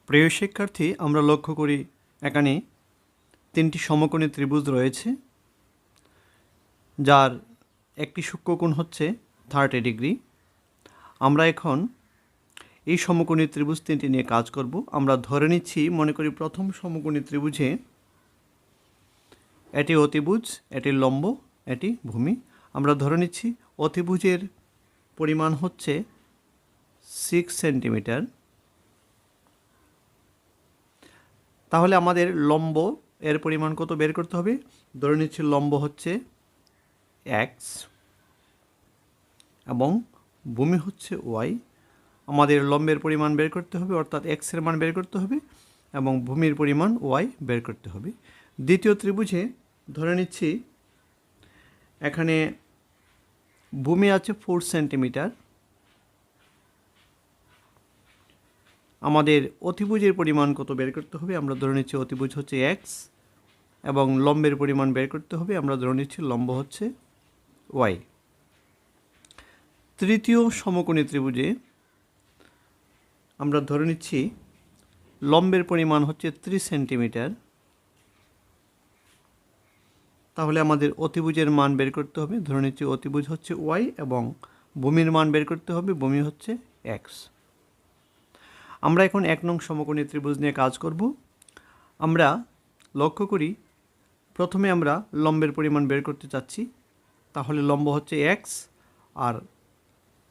প্রিয় শিক্ষার্থী, আমরা লক্ষ্য করি এখানে তিনটি সমকোণী ত্রিভুজ রয়েছে, যার একটি সূক্ষ্মকোণ হচ্ছে 30 ডিগ্রি। আমরা এখন এই সমকোণী ত্রিভুজ তিনটি নিয়ে কাজ করব। আমরা ধরে নিচ্ছি, মনে করি প্রথম সমকোণী ত্রিভুজে এটি অতিভুজ, এটি লম্ব, এটি ভূমি। আমরা ধরে নিচ্ছি অতিভুজের পরিমাণ হচ্ছে 6 সেন্টিমিটার। তাহলে আমাদের লম্ব এর পরিমাণ কত বের করতে হবে? ধরে নিচ্ছি লম্ব হচ্ছে x এবং ভূমি হচ্ছে y। আমাদের লম্বের পরিমাণ বের করতে হবে, অর্থাৎ x এর মান বের করতে হবে এবং ভূমির পরিমাণ y বের করতে হবে। দ্বিতীয় ত্রিভুজে ধরে নিচ্ছি এখানে ভূমি আছে 4 সেন্টিমিটার। আমাদের অতিভুজের পরিমাণ কত বের করতে হবে? আমরা ধরে নিচ্ছি অতিভুজ হচ্ছে x এবং লম্বের পরিমাণ বের করতে হবে। আমরা ধরে নিচ্ছি লম্ব হচ্ছে y। তৃতীয় সমকোণী ত্রিভুজে আমরা ধরে নিচ্ছি লম্বের পরিমাণ হচ্ছে 30 সেন্টিমিটার। তাহলে আমাদের অতিভুজের মান বের করতে হবে। ধরে নিচ্ছি অতিভুজ হচ্ছে y এবং ভূমির মান বের করতে হবে, ভূমি হচ্ছে x। আমরা এখন 1 নং সমকোণী ত্রিভুজ নিয়ে কাজ করব। আমরা লক্ষ্য করি প্রথমে আমরা লম্বের পরিমাণ বের করতে চাচ্ছি। তাহলে লম্ব হচ্ছে x আর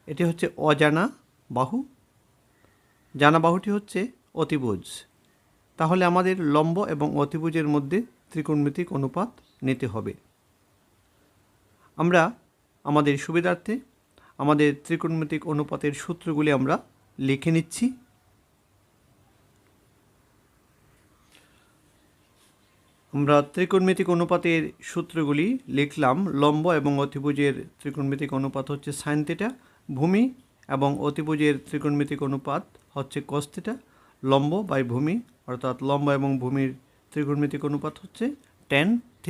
এটি হচ্ছে অজানা বাহু, জানা বাহুটি হচ্ছে অতিভুজ। তাহলে আমাদের লম্ব এবং অতিভুজের মধ্যে ত্রিকোণমিতিক অনুপাত নিতে হবে। আমরা আমাদের সুবিধার্থে আমাদের ত্রিকোণমিতিক অনুপাতের সূত্রগুলি আমরা লিখে নিচ্ছি। আমরা ত্রিকোণমিতিক অনুপাতের সূত্রগুলি লিখলাম। লম্ব এবং অতিভুজের ত্রিকোণমিতিক অনুপাত হচ্ছে sin θ, ভূমি এবং অতিভুজের ত্রিকোণমিতিক অনুপাত হচ্ছে cos θ। লম্ব বাই ভূমি অর্থাৎ লম্ব এবং ভূমির ত্রিকোণমিতিক অনুপাত হচ্ছে tan θ।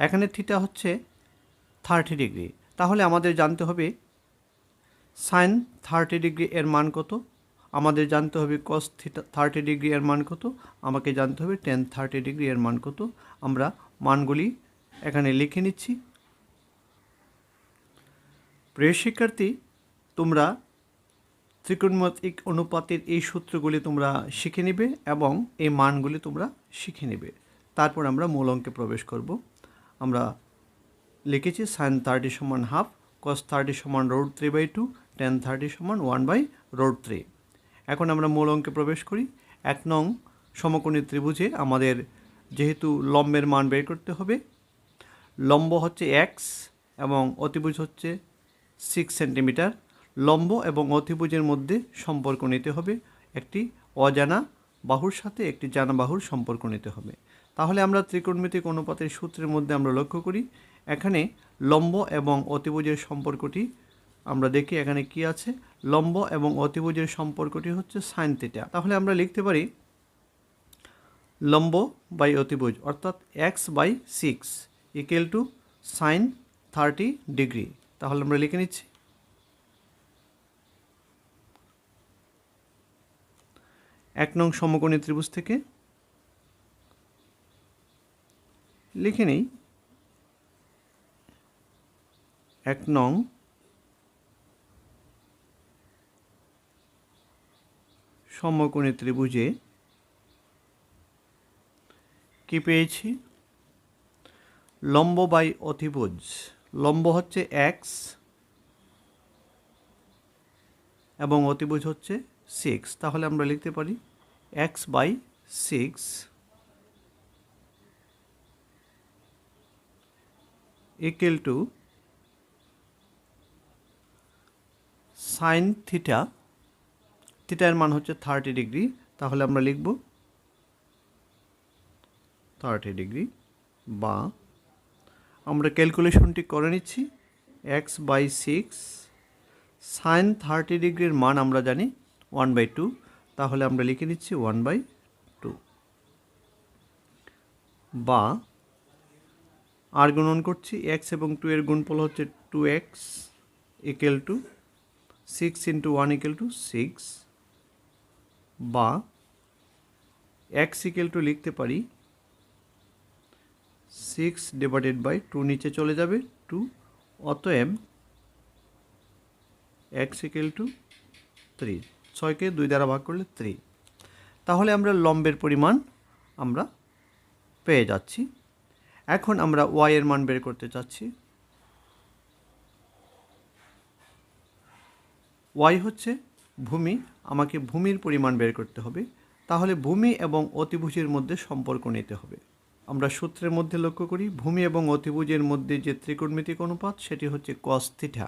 এখানে θ হচ্ছে 30 ডিগ্রি। তাহলে আমাদের জানতে হবে sin 30 ডিগ্রি এর মান কত, আমাদের জানতে হবে cos 30 ডিগ্রি এর মান কত, আমাকে জানতে হবে tan 30 ডিগ্রি এর মান কত। আমরা মানগুলি এখানে লিখে নিচ্ছি। প্রিয় শিক্ষার্থী, তোমরা ত্রিকোণমিতিক অনুপাতের এই সূত্রগুলি তোমরা শিখে নেবে এবং এই মানগুলি তোমরা শিখে নেবে। তারপর আমরা মূল অঙ্কে প্রবেশ করব। আমরা লিখেছি sin 30 সমান হাফ, cos 30 সমান √3/2, tan 30 সমান 1/√3। এখন আমরা মূল অঙ্কে প্রবেশ করি। 1 নং সমকোণী ত্রিভুজে আমাদের যেহেতু লম্বের মান বের করতে হবে, লম্ব হচ্ছে x এবং অতিভুজ হচ্ছে 6 সেন্টিমিটার। লম্ব এবং অতিভুজের মধ্যে সম্পর্ক নিতে হবে, একটি অজানা বাহুর সাথে একটি জানা বাহুর সম্পর্ক নিতে হবে। তাহলে আমরা ত্রিকোণমিতিক অনুপাতের সূত্রের মধ্যে আমরা লক্ষ্য করি এখানে লম্ব এবং অতিভুজের সম্পর্কটি আমরা দেখি এখানে কি আছে। লম্ব এবং অতিভুজের সম্পর্কটি হচ্ছে sin θ। তাহলে আমরা লিখতে পারি লম্ব বাই অতিভুজ অর্থাৎ x/6 equal to sin 30 degree. তাহলে আমরা লিখে নিচ্ছি 1 নং সমকোণী ত্রিভুজ থেকে লিখে নেই 1 নং সমকোণী ত্রিভুজে কি পেয়েছি? লম্ব বাই অতিভুজ, লম্ব হচ্ছে x এবং অতিভুজ হচ্ছে 6। তাহলে আমরা লিখতে পারি x/6 ইকুয়াল টু sin θ, থিটার মান হচ্ছে 30 ডিগ্রি। তাহলে আমরা লিখব 30 ডিগ্রি, বা আমরা ক্যালকুলেশনটি করে নিচ্ছি x/6 sin 30 ডিগ্রির মান আমরা জানি 1/2। তাহলে আমরা লিখে নিচ্ছি 1/2, বা আর গুণন করছি x এবং 2 এর গুণফল হচ্ছে 2x ইকুয়াল টু 6 × 1 = 6, বা এক্স ইকুয়াল টু লিখতে পারি 6/2, নিচে চলে যাবে 2, অতএব এক্স ইকুয়াল টু 3, 6কে 2 দ্বারা ভাগ করলে 3। তাহলে আমরা লম্বের পরিমাণ আমরা পেয়ে যাচ্ছি। এখন আমরা ওয়াই এর মান বের করতে চাচ্ছি। ওয়াই হচ্ছে ভূমি, আমাকে ভূমির পরিমাণ বের করতে হবে। তাহলে ভূমি এবং অতিভুজের মধ্যে সম্পর্ক নিতে হবে। আমরা সূত্রের মধ্যে লক্ষ্য করি ভূমি এবং অতিভুজের মধ্যে যে ত্রিকোণমিতিক অনুপাত সেটি হচ্ছে cos থিটা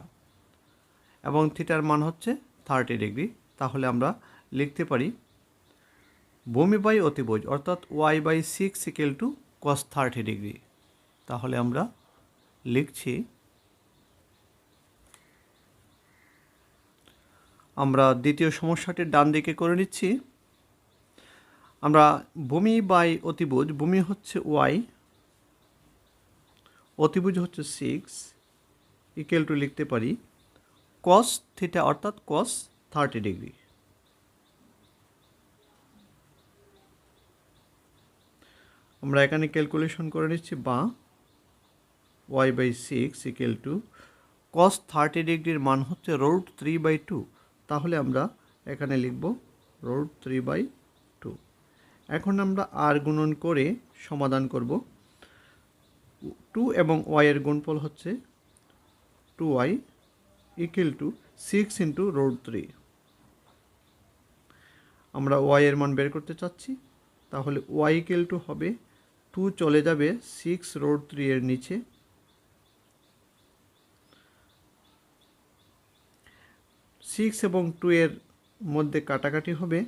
এবং থিটার মান হচ্ছে 30 ডিগ্রি। তাহলে আমরা লিখতে পারি ভূমি বাই অতিভুজ অর্থাৎ y/6 equal to cos 30 degree. তাহলে আমরা লিখছি, আমরা দ্বিতীয় সমস্যাটির ডান দিকে করে নিচ্ছি। আমরা ভূমি বাই অতিভুজ, ভূমি হচ্ছে y, অতিভুজ হচ্ছে 6 ইকুয়াল টু লিখতে পারি cos থিটা অর্থাৎ cos 30 ডিগ্রি। আমরা এখানে ক্যালকুলেশন করে নিচ্ছি বা y/6 ইকুয়াল টু cos 30 ডিগ্রির মান হচ্ছে √3/2। তাহলে আমরা এখানে লিখব √3/2। এখন আমরা আর গুণন করে সমাধান করব। 2 এবং y এর গুণফল হচ্ছে 2y ইকুয়াল টু 6 ইন্টু √3। আমরা y এর মান বের করতে চাচ্ছি। তাহলে y ইকুয়াল টু হবে 2 চলে যাবে 6√3 এর নিচে, 6 এবং 2 এর মধ্যে কাটাকাটি হবে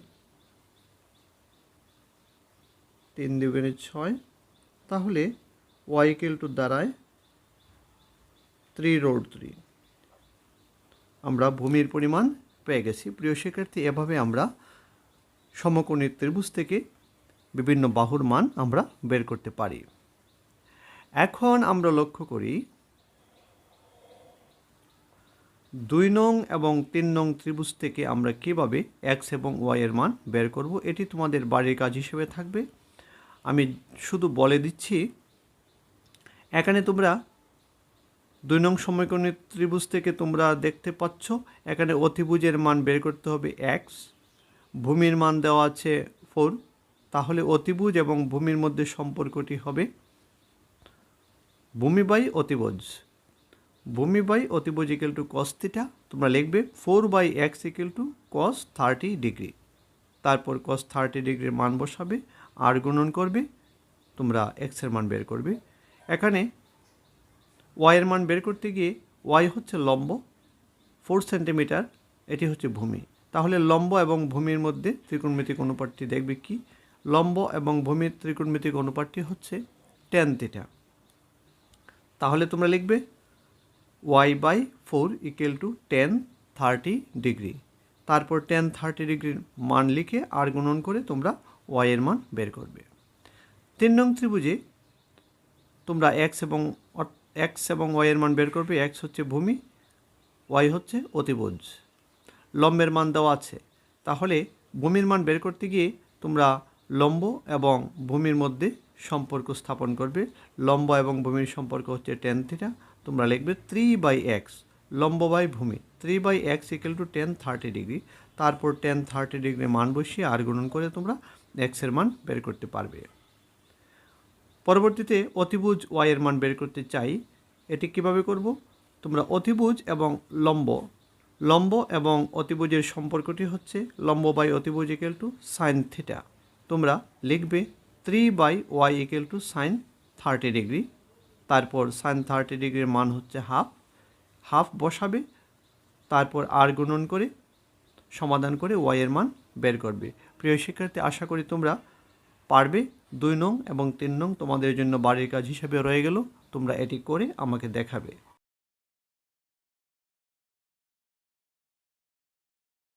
3 দুগুণে 6। তাহলে y ইকুয়াল টু দাঁড়ায় 3√3। আমরা ভূমির পরিমাণ পেয়ে গেছি। প্রিয় শিক্ষার্থী, এভাবে আমরা সমকোণী ত্রিভুজ থেকে বিভিন্ন বাহুর মান আমরা বের করতে পারি। এখন আমরা লক্ষ্য করি 2 নং এবং 3 নং ত্রিভুজ থেকে আমরা কিভাবে এক্স এবং ওয়াই এর মান বের করব। এটি তোমাদের বাড়ির কাজ হিসেবে থাকবে। আমি শুধু বলে দিচ্ছি, এখানে তোমরা 2 নং সমকোণী ত্রিভুজ থেকে তোমরা দেখতে পাচ্ছ এখানে অতিভুজের মান বের করতে হবে এক্স, ভূমির মান দেওয়া আছে 4। তাহলে অতিভুজ এবং ভূমির মধ্যে সম্পর্কটি হবে ভূমি বাই অতিভুজ, ভূমি বাই অতিভুজ ইকুয়াল টু cos থিটা। তোমরা লিখবে 4/x equal to cos 30 degree. তারপর cos 30 ডিগ্রির মান বসাবে, আর গুণন করবে, তোমরা x এর মান বের করবে। এখানে y এর মান বের করতে গিয়ে y হচ্ছে লম্ব 4 সেন্টিমিটার, এটি হচ্ছে ভূমি। তাহলে লম্ব এবং ভূমির মধ্যে ত্রিকোণমিতিক অনুপাতটি দেখবে কি, লম্ব এবং ভূমির ত্রিকোণমিতিক অনুপাতটি হচ্ছে tan থিটা। তাহলে তোমরা লিখবে y/4 equal to tan 30 degree. তারপর tan 30 ডিগ্রির মান লিখে আর গুণন করে তোমরা y এর মান বের করবে। 3 নং ত্রিভুজে তোমরা x এবং y এর মান বের করবে। x হচ্ছে ভূমি, y হচ্ছে অতিভুজ, লম্বের মান দেওয়া আছে। তাহলে ভূমির মান বের করতে গিয়ে তোমরা লম্ব এবং ভূমির মধ্যে সম্পর্ক স্থাপন করবে। লম্ব এবং ভূমির সম্পর্ক হচ্ছে tan থিটা। তোমরা লিখবে 3/x, লম্ব বাই ভূমি, 3/x equal to tan 30 degree. তারপর tan 30 ডিগ্রির মান বসিয়ে আর গুণন করে তোমরা x এর মান বের করতে পারবে। পরবর্তীতে অতিভুজ y এর মান বের করতে চাই, এটি কিভাবে করব। তোমরা অতিভুজ এবং লম্ব এবং অতিভুজের সম্পর্কটি হচ্ছে লম্ব বাই অতিভুজ ইকুয়াল টু sin থিটা। তোমরা লিখবে 3/y equal to sin 30 degree. তারপর sin 30 ডিগ্রির মান হচ্ছে হাফ বসাবে, তারপর আর গুণন করে সমাধান করে y এর মান বের করবে। প্রিয় শিক্ষার্থী, আশা করি তোমরা পারবে। 2 নং এবং 3 নং তোমাদের জন্য বাড়ির কাজ হিসেবে রয়ে গেল, তোমরা এটি করে আমাকে দেখাবে।